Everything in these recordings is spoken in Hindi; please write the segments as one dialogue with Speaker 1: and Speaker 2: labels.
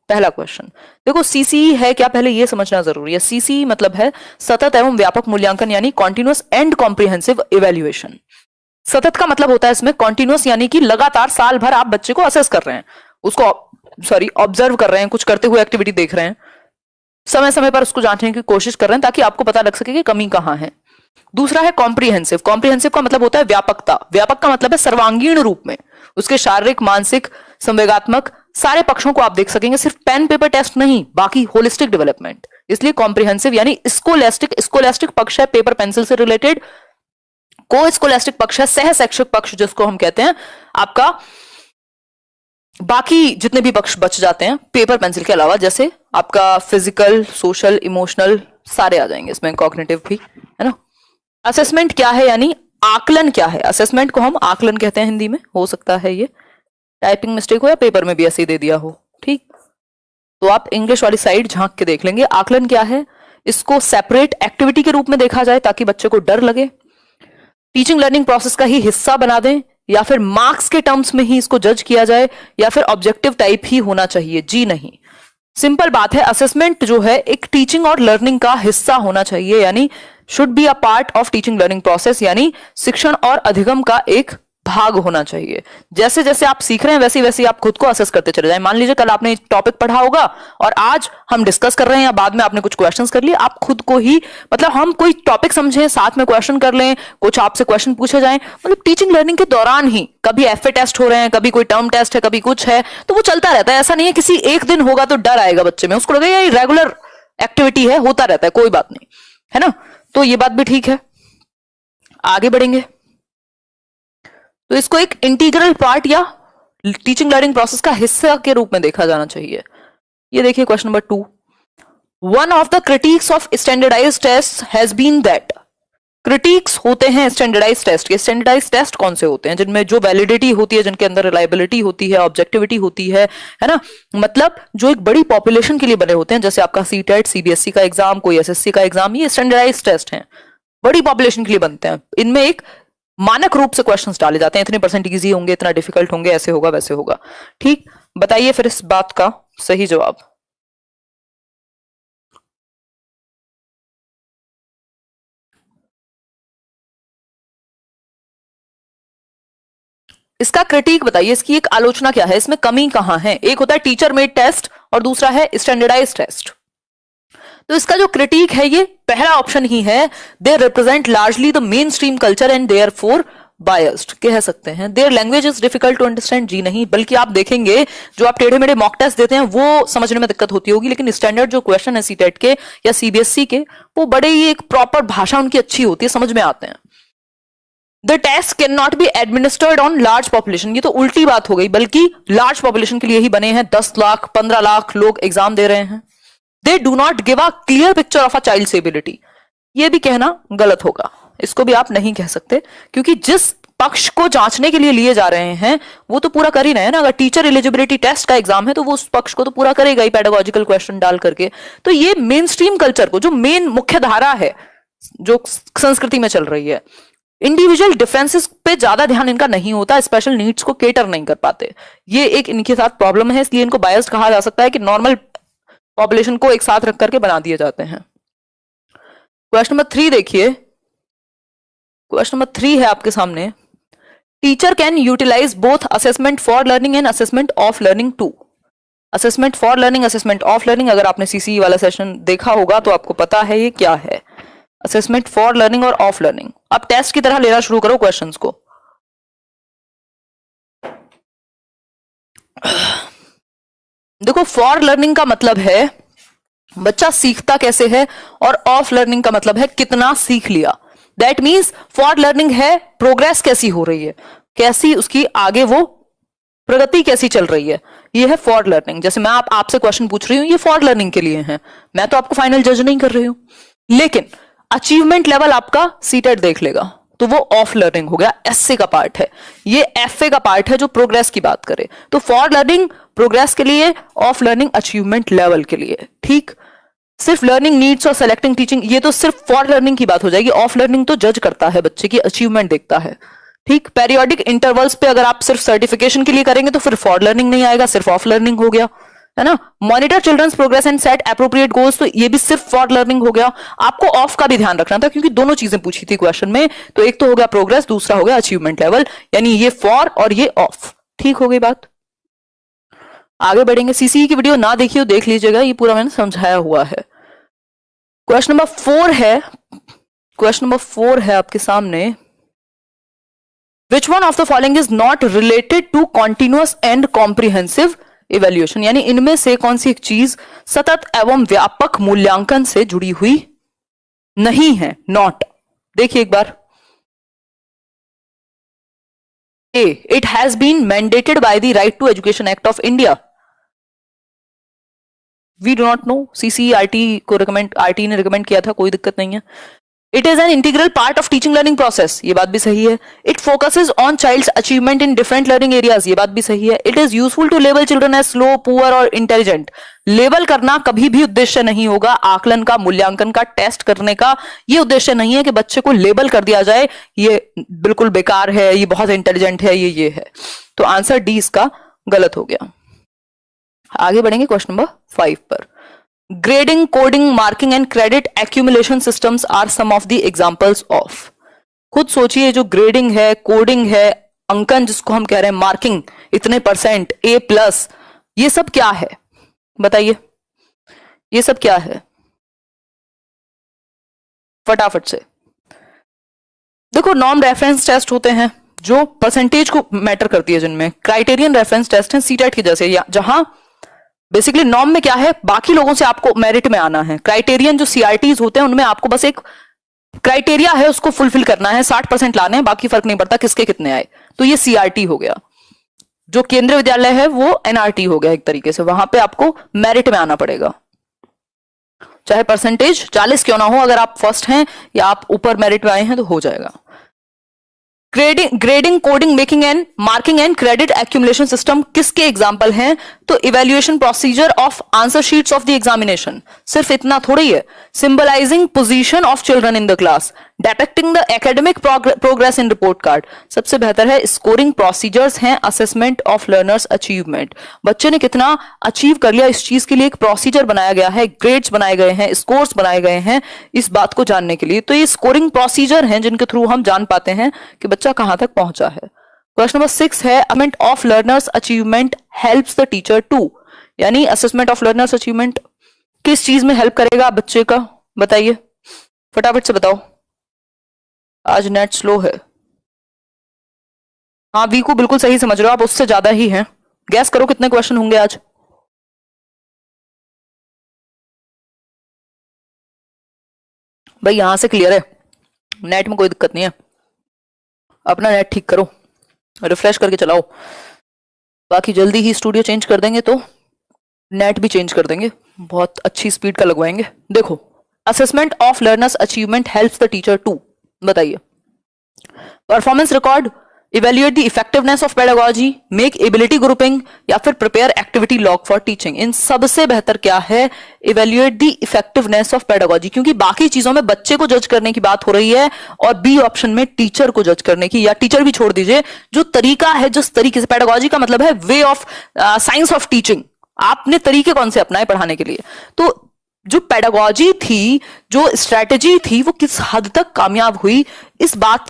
Speaker 1: पहला क्वेश्चन। देखो सीसीई है क्या, पहले ये समझना जरूरी है। सीसीई मतलब है सतत एवं व्यापक मूल्यांकन, यानी कॉन्टिन्यूअस एंड कॉम्प्रिहेंसिव इवेल्युएशन। सतत का मतलब होता है इसमें कॉन्टिन्यूअस, यानी कि लगातार साल भर आप बच्चे को असेस कर रहे हैं, उसको ऑब्जर्व कर रहे हैं, कुछ करते हुए एक्टिविटी देख रहे हैं, समय समय पर उसको जांचने की कोशिश कर रहे हैं ताकि आपको पता लग सके कि कमी कहां है। दूसरा है कॉम्प्रिहेंसिव। कॉम्प्रिहेंसिव का मतलब होता है व्यापकता। व्यापक का मतलब है सर्वांगीण रूप में उसके शारीरिक, मानसिक, संवेगात्मक सारे पक्षों को आप देख सकेंगे, सिर्फ पेन पेपर टेस्ट नहीं, बाकी होलिस्टिक डेवलपमेंट। इसलिए कॉम्प्रिहेंसिव यानी स्कोलैस्टिक, स्कोलैस्टिक पक्ष है पेपर पेंसिल से रिलेटेड, को स्कोलैस्टिक पक्ष है सह शैक्षिक पक्ष जिसको हम कहते हैं आपका, बाकी जितने भी पक्ष बच जाते हैं पेपर पेंसिल के अलावा, जैसे आपका फिजिकल, सोशल, इमोशनल सारे आ जाएंगे इसमें, कॉग्निटिव भी, है ना। असेसमेंट क्या है, यानी आकलन क्या है। असेसमेंट को हम आकलन कहते हैं हिंदी में, हो सकता है ये टाइपिंग मिस्टेक हो या पेपर में भी ऐसे ही दे दिया हो, ठीक। तो आप इंग्लिश वाली साइड झांक के देख लेंगे। आकलन क्या है, इसको सेपरेट एक्टिविटी के रूप में देखा जाए ताकि बच्चे को डर लगे, टीचिंग लर्निंग प्रोसेस का ही हिस्सा बना दें, या फिर मार्क्स के टर्म्स में ही इसको जज किया जाए, या फिर ऑब्जेक्टिव टाइप ही होना चाहिए। जी नहीं, सिंपल बात है, असेसमेंट जो है एक टीचिंग और लर्निंग का हिस्सा होना चाहिए, यानी should be a part of teaching learning process, यानी शिक्षण और अधिगम का एक भाग होना चाहिए। जैसे जैसे आप सीख रहे हैं वैसे वैसे आप खुद को असेस करते चले जाएं। मान लीजिए कल आपने टॉपिक पढ़ा होगा और आज हम डिस्कस कर रहे हैं या बाद में आपने कुछ क्वेश्चंस कर लिए, आप खुद को ही, मतलब हम कोई टॉपिक समझें, साथ में क्वेश्चन कर लें, कुछ आपसे क्वेश्चन पूछे जाएं, मतलब टीचिंग लर्निंग के दौरान ही कभी एफए टेस्ट हो रहे हैं, कभी कोई टर्म टेस्ट है, कभी कुछ है, तो वो चलता रहता है। ऐसा नहीं है किसी एक दिन होगा तो डर आएगा बच्चे में, उसको लगेगा ये रेगुलर एक्टिविटी है, होता रहता है, कोई बात नहीं, है ना। तो ये बात भी ठीक है। आगे बढ़ेंगे तो इसको एक इंटीग्रल पार्ट या टीचिंग लर्निंग प्रोसेस का हिस्सा के रूप में देखा जाना चाहिए। ये देखिए question number 2, one of the critics of standardised test has been that. Critics होते हैं स्टैंडर्डाइज्ड टेस्ट के। स्टैंडर्डाइज्ड टेस्ट कौन से होते हैं, जिनमें जो वैलिडिटी होती है, जिनके अंदर रिलायबिलिटी होती है, ऑब्जेक्टिविटी होती है ना, मतलब जो एक बड़ी पॉपुलेशन के लिए बने होते हैं, जैसे आपका सीटेट, सीबीएसई का एग्जाम, कोई एसएससी का एग्जाम, ये स्टैंडर्डाइज्ड टेस्ट हैं, बड़ी पॉपुलेशन के लिए बनते हैं। इनमें एक मानक रूप से क्वेश्चंस डाले जाते हैं, इतने परसेंट इजी होंगे, इतना डिफिकल्ट होंगे, ऐसे होगा वैसे होगा, ठीक। बताइए फिर इस बात का सही जवाब। इसका क्रिटिक बताइए, इसकी एक आलोचना क्या है, इसमें कमी कहां है। एक होता है टीचर मेड टेस्ट और दूसरा है स्टैंडर्डाइज्ड टेस्ट। तो इसका जो क्रिटिक है ये पहला ऑप्शन ही है, they represent largely the main stream culture and therefore biased, कह सकते हैं। Their language is difficult to understand. जी नहीं, बल्कि आप देखेंगे जो आप टेढ़े मेढ़े मॉक टेस्ट देते हैं वो समझने में दिक्कत होती होगी, लेकिन स्टैंडर्ड जो क्वेश्चन है सीटेट के या सीबीएसई के, वो बड़े ही एक प्रॉपर भाषा उनकी अच्छी होती है, समझ में आते हैं। The test can not be administered on large population, ये तो उल्टी बात हो गई, बल्कि लार्ज पॉपुलेशन के लिए ही बने हैं। 10 लाख 15 लाख लोग एग्जाम दे रहे हैं। They do not give a clear picture of a child's ability, ये भी कहना गलत होगा, इसको भी आप नहीं कह सकते, क्योंकि जिस पक्ष को जांचने के लिए लिए जा रहे हैं वो तो पूरा कर ही रहे हैं ना। अगर टीचर एलिजिबिलिटी टेस्ट का एग्जाम है तो वो उस पक्ष को तो पूरा करेगा ही, पेडागोजिकल क्वेश्चन डाल करके। तो ये मेन स्ट्रीम कल्चर को, जो मेन मुख्य धारा है जो संस्कृति में चल रही है, इंडिविजुअल डिफरेंसेस पे ज्यादा ध्यान इनका नहीं होता, स्पेशल नीड्स को केटर नहीं कर पाते, ये एक इनके साथ प्रॉब्लम है। इसलिए इनको बायस्ड कहा जा सकता है कि नॉर्मल पॉपुलेशन को एक साथ रख करके बना दिए जाते हैं। क्वेश्चन नंबर 3 देखिए, क्वेश्चन नंबर 3 है आपके सामने, teacher can utilise both assessment for learning and assessment of learning too. Assessment for learning, assessment of learning, अगर आपने सीसीई वाला सेशन देखा होगा तो आपको पता है ये क्या है, असेसमेंट फॉर लर्निंग और ऑफ लर्निंग। अब टेस्ट की तरह लेना शुरू करो क्वेश्चंस को। देखो, फॉर लर्निंग का मतलब है बच्चा सीखता कैसे है, और ऑफ लर्निंग का मतलब है कितना सीख लिया। दैट मीन्स फॉर लर्निंग है प्रोग्रेस कैसी हो रही है, कैसी उसकी आगे वो प्रगति कैसी चल रही है, ये है फॉर लर्निंग। जैसे मैं आपसे क्वेश्चन पूछ रही हूं, ये फॉर लर्निंग के लिए है, मैं तो आपको फाइनल जज नहीं कर रही हूं, लेकिन अचीवमेंट लेवल आपका सीटेट देख लेगा तो वो ऑफ लर्निंग हो गया, एसए का पार्ट है। ये एफए का पार्ट है जो प्रोग्रेस की बात करे। तो फॉर लर्निंग प्रोग्रेस के लिए, ऑफ लर्निंग अचीवमेंट लेवल के लिए, ठीक। सिर्फ लर्निंग नीड्स और सेलेक्टिंग टीचिंग, ये तो सिर्फ फॉर लर्निंग की बात हो जाएगी। ऑफ लर्निंग तो जज करता है, बच्चे की अचीवमेंट देखता है, ठीक। पेरियोडिक इंटरवल्स पे अगर आप सिर्फ सर्टिफिकेशन के लिए करेंगे तो फिर फॉर लर्निंग नहीं आएगा, सिर्फ ऑफ लर्निंग हो गया, है ना। Monitor children's progress and set appropriate goals, तो ये भी सिर्फ फॉर लर्निंग हो गया। आपको ऑफ का भी ध्यान रखना था क्योंकि दोनों चीजें पूछी थी क्वेश्चन में, तो एक तो हो गया प्रोग्रेस, दूसरा हो गया अचीवमेंट लेवल, यानी ये फॉर और ये ऑफ। ठीक हो गई बात। आगे बढ़ेंगे। सीसीई की वीडियो ना देखिए देख लीजिएगा, ये पूरा मैंने समझाया हुआ है। क्वेश्चन नंबर 4 है, क्वेश्चन नंबर 4 है आपके सामने। Which one of the following is not related to continuous and comprehensive evaluation, यानी इनमें से कौन सी एक चीज सतत एवं व्यापक मूल्यांकन से जुड़ी हुई नहीं है। नॉट, देखिए एक बार। A, it has been mandated by the right to education act of India. We do not know, CCERT को रिकमेंड, आरटी ने रिकमेंड किया था, कोई दिक्कत नहीं है। It is an integral part of teaching learning process, ये बात भी सही है। It focuses on child's achievement in different learning areas, ये बात भी सही है। It is useful to label children as slow, poor और इंटेलिजेंट। लेबल करना कभी भी उद्देश्य नहीं होगा, आकलन का, मूल्यांकन का, टेस्ट करने का ये उद्देश्य नहीं है कि बच्चे को लेबल कर दिया जाए ये बिल्कुल बेकार है, ये बहुत इंटेलिजेंट है, ये है। तो आंसर डी इसका गलत हो गया। आगे बढ़ेंगे क्वेश्चन नंबर 5 पर। Grading, coding, marking and credit accumulation systems are some of the examples of. खुद सोचिए, जो ग्रेडिंग है, कोडिंग है, अंकन जिसको हम कह रहे हैं, मार्किंग, इतने परसेंट, A+, ये सब क्या है बताइए, ये सब क्या है फटाफट से। देखो, नॉर्म रेफरेंस टेस्ट होते हैं जो परसेंटेज को मैटर करती है, जिनमें क्राइटेरियन रेफरेंस टेस्ट है सीटेट की जैसे, जहां बेसिकली नॉर्म में क्या है, बाकी लोगों से आपको मेरिट में आना है। क्राइटेरियन जो सीआरटीज होते हैं उनमें आपको बस एक क्राइटेरिया है, उसको फुलफिल करना है, 60% लाने हैं, बाकी फर्क नहीं पड़ता किसके कितने आए। तो ये सीआरटी हो गया। जो केंद्रीय विद्यालय है वो एनआरटी हो गया एक तरीके से, वहां पे आपको मेरिट में आना पड़ेगा, चाहे परसेंटेज 40 क्यों ना हो, अगर आप फर्स्ट हैं या आप ऊपर मेरिट में आए हैं तो हो जाएगा। Grading, coding, making and marking and credit accumulation system किसके एग्जांपल हैं? तो evaluation procedure of answer sheets of the examination, सिर्फ इतना थोड़ी है। Symbolising position of children in the class, depicting the academic progress in report card, सबसे बेहतर है स्कोरिंग प्रोसीजर्स हैं, असेसमेंट ऑफ लर्नर्स अचीवमेंट, बच्चे ने कितना अचीव कर लिया इस चीज के लिए एक प्रोसीजर बनाया गया है, ग्रेड्स बनाए गए हैं, स्कोर्स बनाए गए हैं इस बात को जानने के लिए। तो ये स्कोरिंग प्रोसीजर हैं जिनके थ्रू हम जान पाते हैं कि बच्चा कहां तक पहुंचा है। क्वेश्चन नंबर 6 है, assessment of learners achievement helps the teacher to, यानी असेसमेंट ऑफ लर्नर्स अचीवमेंट किस चीज में हेल्प करेगा बच्चे का, बताइए फटाफट से बताओ। आज नेट स्लो है। हाँ, वी को बिल्कुल सही समझ रहे हो आप, उससे ज्यादा ही है। गैस करो कितने क्वेश्चन होंगे आज। भाई यहां से क्लियर है, नेट में कोई दिक्कत नहीं है, अपना नेट ठीक करो, रिफ्रेश करके चलाओ, बाकी जल्दी ही स्टूडियो चेंज कर देंगे तो नेट भी चेंज कर देंगे, बहुत अच्छी स्पीड का लगवाएंगे। देखो, assessment of learners achievement helps the teacher to, बताइए। Performance record, evaluate the effectiveness of pedagogy, make ability grouping, या फिर prepare activity log for teaching. इन सबसे बेहतर क्या है? Evaluate the effectiveness of pedagogy, क्योंकि बाकी चीजों में बच्चे को जज करने की बात हो रही है और बी ऑप्शन में टीचर को जज करने की, या टीचर भी छोड़ दीजिए, जो तरीका है, जिस तरीके से, पेडागोजी का मतलब है way of science of teaching, आपने तरीके कौन से अपनाए पढ़ाने के लिए। तो जो पेडागोजी थी, जो स्ट्रेटेजी थी, वो किस हद तक कामयाब हुई, इस बात,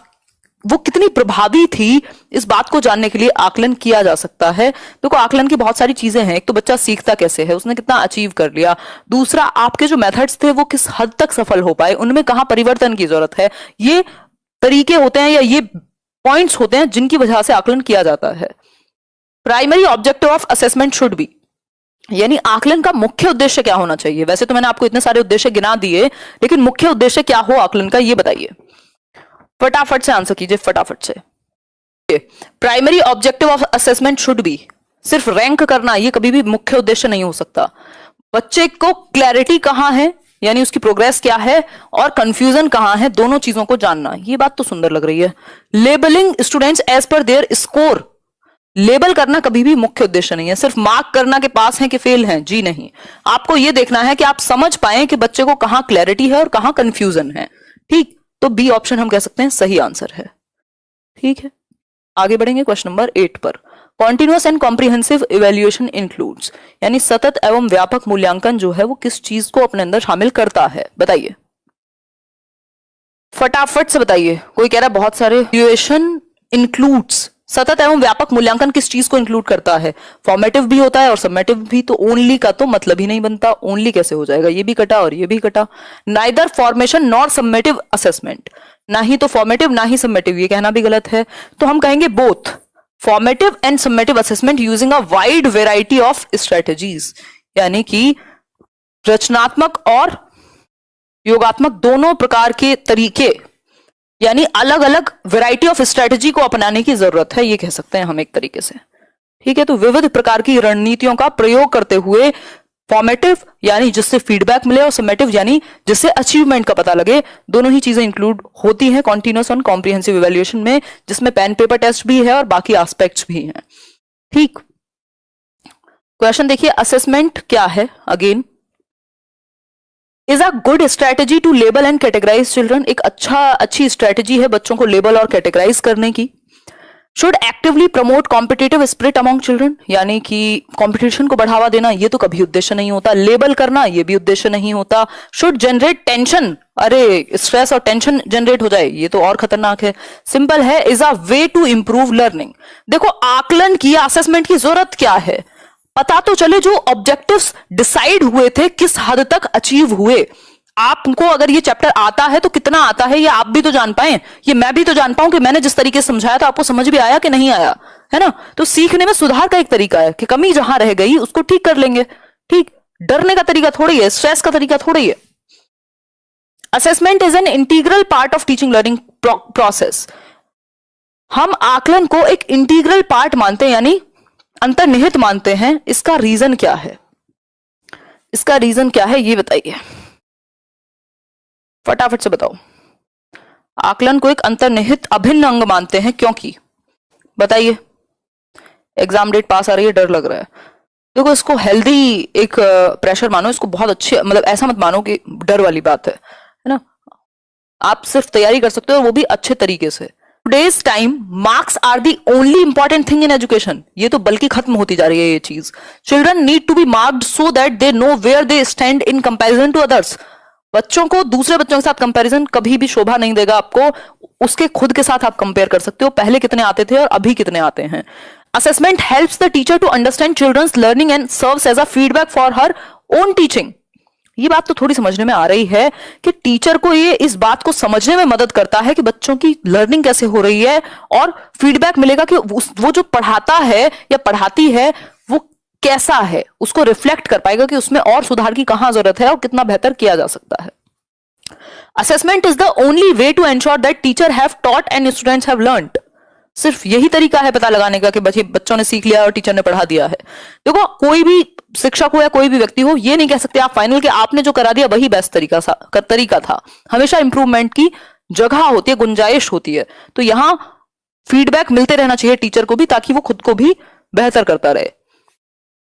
Speaker 1: वो कितनी प्रभावी थी, इस बात को जानने के लिए आकलन किया जा सकता है। देखो, आकलन की बहुत सारी चीजें हैं। एक तो बच्चा सीखता कैसे है, उसने कितना अचीव कर लिया, दूसरा आपके जो मेथड्स थे वो किस हद तक सफल हो पाए, उनमें कहां परिवर्तन की जरूरत है। ये तरीके होते हैं या ये पॉइंट्स होते हैं जिनकी वजह से आकलन किया जाता है। Primary objective of assessment should be, यानी आकलन का मुख्य उद्देश्य क्या होना चाहिए। वैसे तो मैंने आपको इतने सारे उद्देश्य गिना दिए, लेकिन मुख्य उद्देश्य क्या हो आकलन का, ये बताइए, फटाफट से आंसर कीजिए, फटाफट से। Primary objective of assessment should be, सिर्फ रैंक करना ये कभी भी मुख्य उद्देश्य नहीं हो सकता। बच्चे को क्लैरिटी कहां है, यानी उसकी प्रोग्रेस क्या है, और कंफ्यूजन कहां है, दोनों चीजों को जानना। ये बात तो सुंदर लग रही है। Labelling students as per their score, label करना कभी भी मुख्य उद्देश्य नहीं है, सिर्फ मार्क करना के पास है कि फेल हैं, जी नहीं। आपको यह देखना है कि आप समझ पाए कि बच्चे को कहां क्लैरिटी है और कहां कंफ्यूजन है। ठीक, तो बी ऑप्शन हम कह सकते हैं सही आंसर है। ठीक है, आगे बढ़ेंगे क्वेश्चन नंबर 8 पर। Continuous and comprehensive evaluation includes, यानी सतत एवं व्यापक मूल्यांकन जो है वो किस चीज को अपने अंदर शामिल करता है, बताइए फटाफट से बताइए। कोई कह रहा है बहुत सारे, इवेल्युएशन इंक्लूड्स, सतत एवं व्यापक मूल्यांकन किस चीज को इंक्लूड करता है? फॉर्मेटिव भी होता है और सबमेटिव भी, तो ओनली का तो मतलब ही नहीं बनता, ओनली कैसे हो जाएगा, ये भी कटा और ये भी कटा। Neither formation nor summative assessment, ना ही तो फॉर्मेटिव ना ही सबमेटिव, ये कहना भी गलत है, तो हम कहेंगे both formative and summative assessment using a wide variety of strategies, यानी कि रचनात्मक और योगात्मक दोनों प्रकार के तरीके, यानी अलग अलग वैरायटी ऑफ स्ट्रेटजी को अपनाने की जरूरत है, ये कह सकते हैं हम एक तरीके से। ठीक है, तो विविध प्रकार की रणनीतियों का प्रयोग करते हुए फॉर्मेटिव यानी जिससे फीडबैक मिले और समेटिव यानी जिससे अचीवमेंट का पता लगे, दोनों ही चीजें इंक्लूड होती हैं कॉन्टिन्यूअस और कॉम्प्रिहेंसिव इवैल्यूएशन में, जिसमें पेन पेपर टेस्ट भी है और बाकी एस्पेक्ट्स भी हैं। ठीक, क्वेश्चन देखिए, असेसमेंट क्या है? Again, is a good strategy to label and categorise children, एक अच्छी स्ट्रेटेजी है बच्चों को लेबल और कैटेगराइज करने की। Should actively promote competitive spirit among children, यानी कि कंपटीशन को बढ़ावा देना, ये तो कभी उद्देश्य नहीं होता। लेबल करना, ये भी उद्देश्य नहीं होता। शुड जनरेट टेंशन, अरे स्ट्रेस और टेंशन जनरेट हो जाए, ये तो और खतरनाक है। सिंपल है, is a way to improve learning. देखो, आकलन की, असेसमेंट की जरूरत क्या है? पता तो चले जो ऑब्जेक्टिव्स डिसाइड हुए थे किस हद तक अचीव हुए। आपको अगर ये चैप्टर आता है तो कितना आता है ये आप भी तो जान पाए, ये मैं भी तो जान पाऊं कि मैंने जिस तरीके से समझाया था आपको समझ भी आया कि नहीं आया, है ना? तो सीखने में सुधार का एक तरीका है कि कमी जहां रह गई उसको ठीक कर लेंगे। ठीक, डरने का तरीका थोड़ी है, स्ट्रेस का तरीका थोड़ी है। Assessment is an integral part of teaching learning process. हम आकलन को एक इंटीग्रल पार्ट मानते हैं, यानी अंतर्निहित मानते हैं। इसका रीजन क्या है? इसका रीजन क्या है ये बताइए, फटाफट से बताओ। आकलन को एक अंतर्निहित अभिन्न अंग मानते हैं क्योंकि, बताइए। एग्जाम डेट पास आ रही है, डर लग रहा है। देखो, इसको हेल्दी एक प्रेशर मानो, इसको बहुत अच्छे, मतलब ऐसा मत मानो कि डर वाली बात है ना? आप सिर्फ तैयारी कर सकते हो, वो भी अच्छे तरीके से। Today's time marks are the only important thing in education, ये तो बल्कि खत्म होती जा रही है ये चीज। Children need to be marked so that they know where they stand in comparison to others. बच्चों को दूसरे बच्चों के साथ कंपैरिजन कभी भी शोभा नहीं देगा आपको, उसके खुद के साथ आप कंपेयर कर सकते हो, पहले कितने आते थे और अभी कितने आते हैं। Assessment helps the teacher to understand children's learning and serves as a feedback for her own teaching. ये बात तो थोड़ी समझने में आ रही है कि टीचर को ये इस बात को समझने में मदद करता है कि बच्चों की लर्निंग कैसे हो रही है, और फीडबैक मिलेगा कि वो जो पढ़ाता है या पढ़ाती है वो कैसा है, उसको रिफ्लेक्ट कर पाएगा कि उसमें और सुधार की कहां जरूरत है और कितना बेहतर किया जा सकता है। Assessment is the only way to ensure that teacher have taught and students have learned. सिर्फ यही तरीका है पता लगाने का कि बच्चों ने सीख लिया और टीचर ने पढ़ा दिया है। देखो, कोई भी शिक्षक हो या कोई भी व्यक्ति हो, ये नहीं कह सकते आप फाइनल के आपने जो करा दिया वही बेस्ट तरीका था। हमेशा इंप्रूवमेंट की जगह होती है, गुंजाइश होती है। तो यहां फीडबैक मिलते रहना चाहिए टीचर को भी, ताकि वो खुद को भी बेहतर करता रहे।